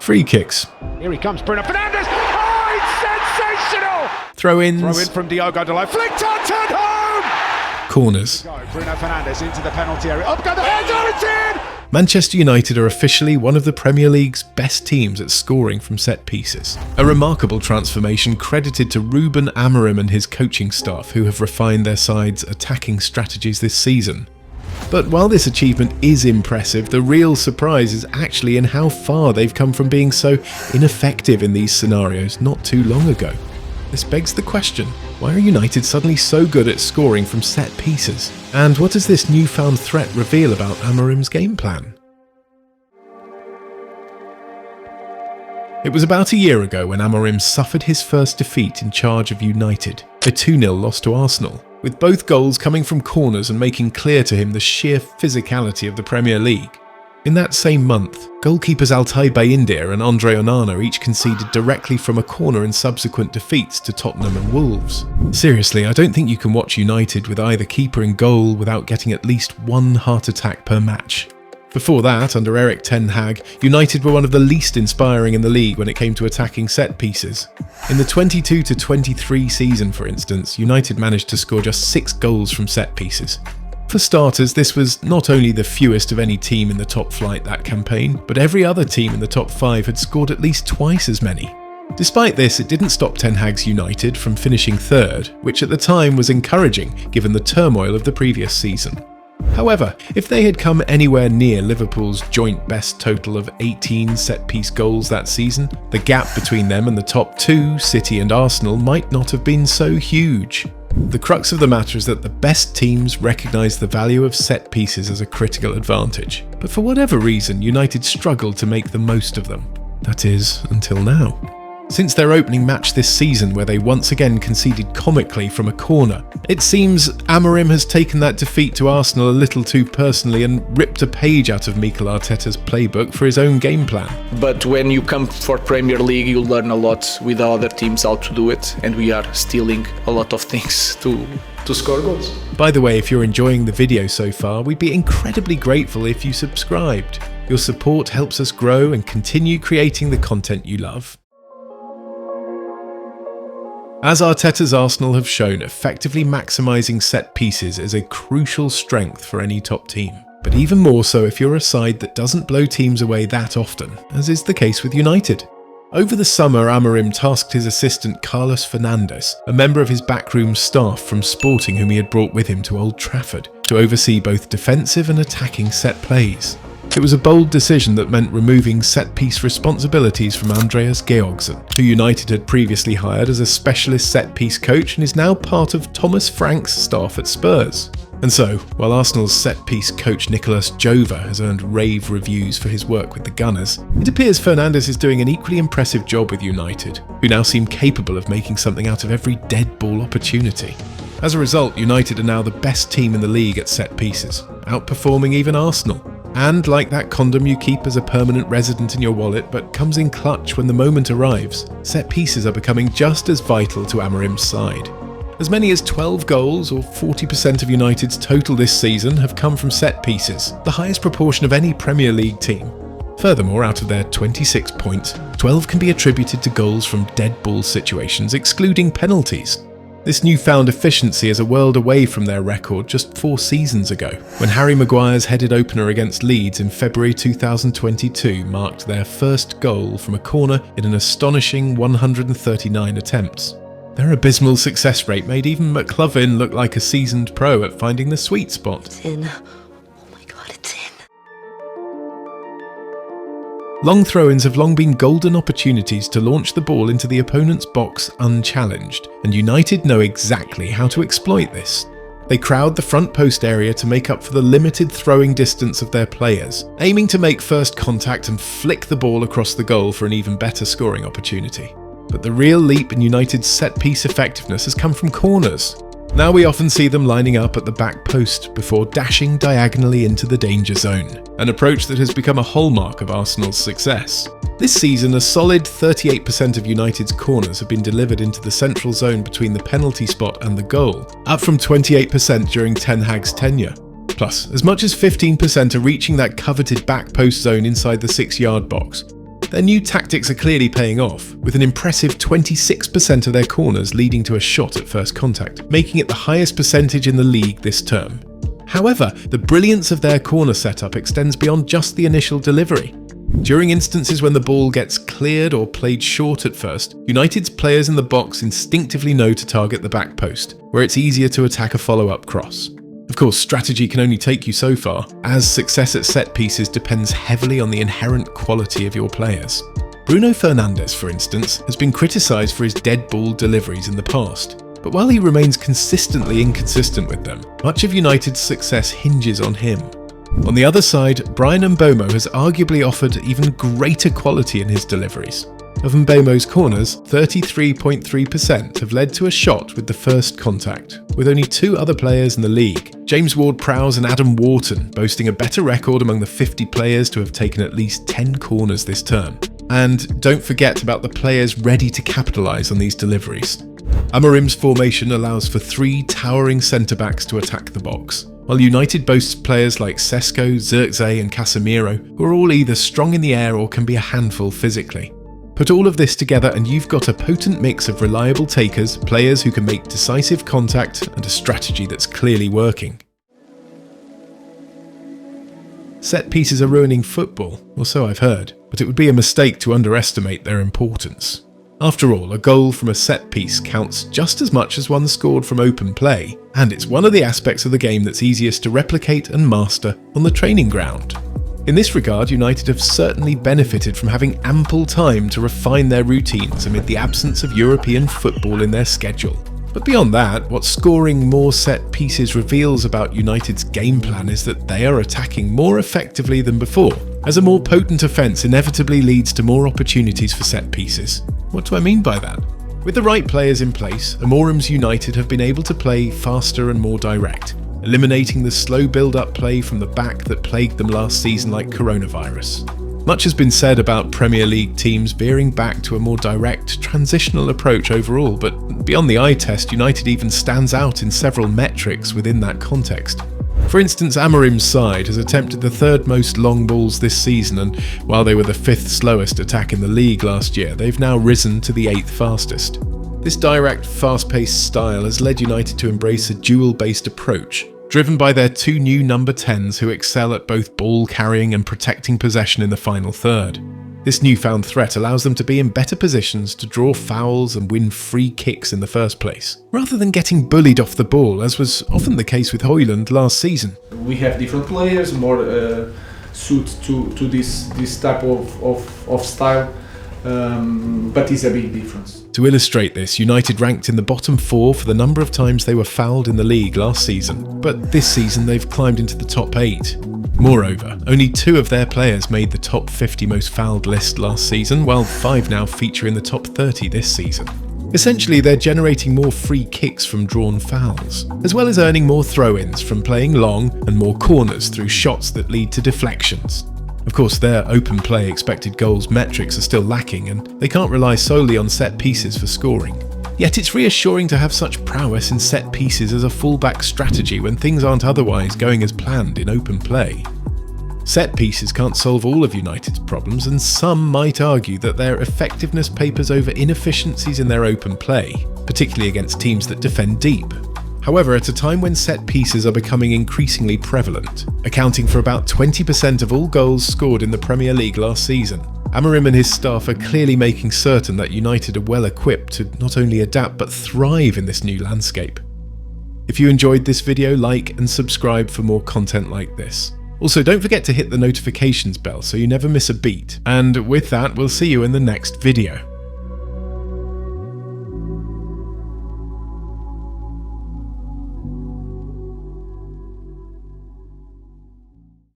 Free kicks. Here he comes, Bruno Fernandes! Oh, it's sensational! Throw-ins. Throw in from Diogo Dalot, flicked on, turned home! Corners. Bruno Fernandes into the penalty area, up go the header, it's in! Manchester United are officially one of the Premier League's best teams at scoring from set pieces. A remarkable transformation credited to Ruben Amorim and his coaching staff, who have refined their side's attacking strategies this season. But while this achievement is impressive, the real surprise is actually in how far they've come from being so ineffective in these scenarios not too long ago. This begs the question, why are United suddenly so good at scoring from set pieces? And what does this newfound threat reveal about Amorim's game plan? It was about a year ago when Amorim suffered his first defeat in charge of United, a 2-0 loss to Arsenal, with both goals coming from corners and making clear to him the sheer physicality of the Premier League. In that same month, goalkeepers Altay Bayindir and Andre Onana each conceded directly from a corner in subsequent defeats to Tottenham and Wolves. Seriously, I don't think you can watch United with either keeper in goal without getting at least one heart attack per match. Before that, under Erik ten Hag, United were one of the least inspiring in the league when it came to attacking set pieces. In the 22-23 season, for instance, United managed to score just 6 goals from set pieces. For starters, this was not only the fewest of any team in the top flight that campaign, but every other team in the top 5 had scored at least twice as many. Despite this, it didn't stop Ten Hag's United from finishing third, which at the time was encouraging given the turmoil of the previous season. However, if they had come anywhere near Liverpool's joint best total of 18 set-piece goals that season, the gap between them and the top 2, City and Arsenal, might not have been so huge. The crux of the matter is that the best teams recognise the value of set pieces as a critical advantage, but for whatever reason, United struggled to make the most of them. That is, until now. Since their opening match this season, where they once again conceded comically from a corner, it seems Amorim has taken that defeat to Arsenal a little too personally and ripped a page out of Mikel Arteta's playbook for his own game plan. But when you come for Premier League, you learn a lot with other teams how to do it, and we are stealing a lot of things to score goals. By the way, if you're enjoying the video so far, we'd be incredibly grateful if you subscribed. Your support helps us grow and continue creating the content you love. As Arteta's Arsenal have shown, effectively maximising set pieces is a crucial strength for any top team. But even more so if you're a side that doesn't blow teams away that often, as is the case with United. Over the summer, Amorim tasked his assistant Carlos Fernandes, a member of his backroom staff from Sporting whom he had brought with him to Old Trafford, to oversee both defensive and attacking set plays. It was a bold decision that meant removing set-piece responsibilities from Andreas Georgsen, who United had previously hired as a specialist set-piece coach and is now part of Thomas Frank's staff at Spurs. And so, while Arsenal's set-piece coach Nicolas Jova has earned rave reviews for his work with the Gunners, it appears Fernandes is doing an equally impressive job with United, who now seem capable of making something out of every dead ball opportunity. As a result, United are now the best team in the league at set pieces, outperforming even Arsenal. And like that condom you keep as a permanent resident in your wallet but comes in clutch when the moment arrives, set pieces are becoming just as vital to Amorim's side. As many as 12 goals, or 40% of United's total this season, have come from set pieces, the highest proportion of any Premier League team. Furthermore, out of their 26 points, 12 can be attributed to goals from dead ball situations, excluding penalties. This newfound efficiency is a world away from their record just 4 seasons ago, when Harry Maguire's headed opener against Leeds in February 2022 marked their first goal from a corner in an astonishing 139 attempts. Their abysmal success rate made even McLovin look like a seasoned pro at finding the sweet spot. It's in. Oh my god, it's in. Long throw-ins have long been golden opportunities to launch the ball into the opponent's box unchallenged, and United know exactly how to exploit this. They crowd the front post area to make up for the limited throwing distance of their players, aiming to make first contact and flick the ball across the goal for an even better scoring opportunity. But the real leap in United's set-piece effectiveness has come from corners. Now we often see them lining up at the back post before dashing diagonally into the danger zone, an approach that has become a hallmark of Arsenal's success. This season, a solid 38% of United's corners have been delivered into the central zone between the penalty spot and the goal, up from 28% during Ten Hag's tenure. Plus, as much as 15% are reaching that coveted back post zone inside the 6-yard box. Their new tactics are clearly paying off, with an impressive 26% of their corners leading to a shot at first contact, making it the highest percentage in the league this term. However, the brilliance of their corner setup extends beyond just the initial delivery. During instances when the ball gets cleared or played short at first, United's players in the box instinctively know to target the back post, where it's easier to attack a follow-up cross. Of course, strategy can only take you so far, as success at set pieces depends heavily on the inherent quality of your players. Bruno Fernandes, for instance, has been criticised for his dead ball deliveries in the past, but while he remains consistently inconsistent with them, much of United's success hinges on him. On the other side, Bryan Mbeumo has arguably offered even greater quality in his deliveries. Of Mbeumo's corners, 33.3% have led to a shot with the first contact, with only 2 other players in the league, James Ward-Prowse and Adam Wharton, boasting a better record among the 50 players to have taken at least 10 corners this term. And don't forget about the players ready to capitalise on these deliveries. Amorim's formation allows for 3 towering centre-backs to attack the box, while United boasts players like Sesko, Zirkzee and Casemiro, who are all either strong in the air or can be a handful physically. Put all of this together and you've got a potent mix of reliable takers, players who can make decisive contact, and a strategy that's clearly working. Set pieces are ruining football, or so I've heard, but it would be a mistake to underestimate their importance. After all, a goal from a set piece counts just as much as one scored from open play, and it's one of the aspects of the game that's easiest to replicate and master on the training ground. In this regard, United have certainly benefited from having ample time to refine their routines amid the absence of European football in their schedule. But beyond that, what scoring more set pieces reveals about United's game plan is that they are attacking more effectively than before, as a more potent offence inevitably leads to more opportunities for set pieces. What do I mean by that? With the right players in place, Amorim's United have been able to play faster and more direct, eliminating the slow build-up play from the back that plagued them last season like coronavirus. Much has been said about Premier League teams veering back to a more direct, transitional approach overall, but beyond the eye test, United even stands out in several metrics within that context. For instance, Amorim's side has attempted the 3rd most long balls this season, and while they were the 5th slowest attack in the league last year, they've now risen to the 8th fastest. This direct, fast-paced style has led United to embrace a duel-based approach, driven by their 2 new number 10s who excel at both ball carrying and protecting possession in the final third. This newfound threat allows them to be in better positions to draw fouls and win free kicks in the first place, rather than getting bullied off the ball, as was often the case with Højlund last season. We have different players, more suit to this type of style, but it's a big difference. To illustrate this, United ranked in the bottom 4 for the number of times they were fouled in the league last season, but this season they've climbed into the top 8. Moreover, only 2 of their players made the top 50 most fouled list last season, while 5 now feature in the top 30 this season. Essentially, they're generating more free kicks from drawn fouls, as well as earning more throw-ins from playing long and more corners through shots that lead to deflections. Of course, their open play expected goals metrics are still lacking, and they can't rely solely on set pieces for scoring. Yet it's reassuring to have such prowess in set pieces as a fallback strategy when things aren't otherwise going as planned in open play. Set pieces can't solve all of United's problems, and some might argue that their effectiveness papers over inefficiencies in their open play, particularly against teams that defend deep. However, at a time when set pieces are becoming increasingly prevalent, accounting for about 20% of all goals scored in the Premier League last season, Amorim and his staff are clearly making certain that United are well equipped to not only adapt but thrive in this new landscape. If you enjoyed this video, like and subscribe for more content like this. Also, don't forget to hit the notifications bell so you never miss a beat. And with that, we'll see you in the next video.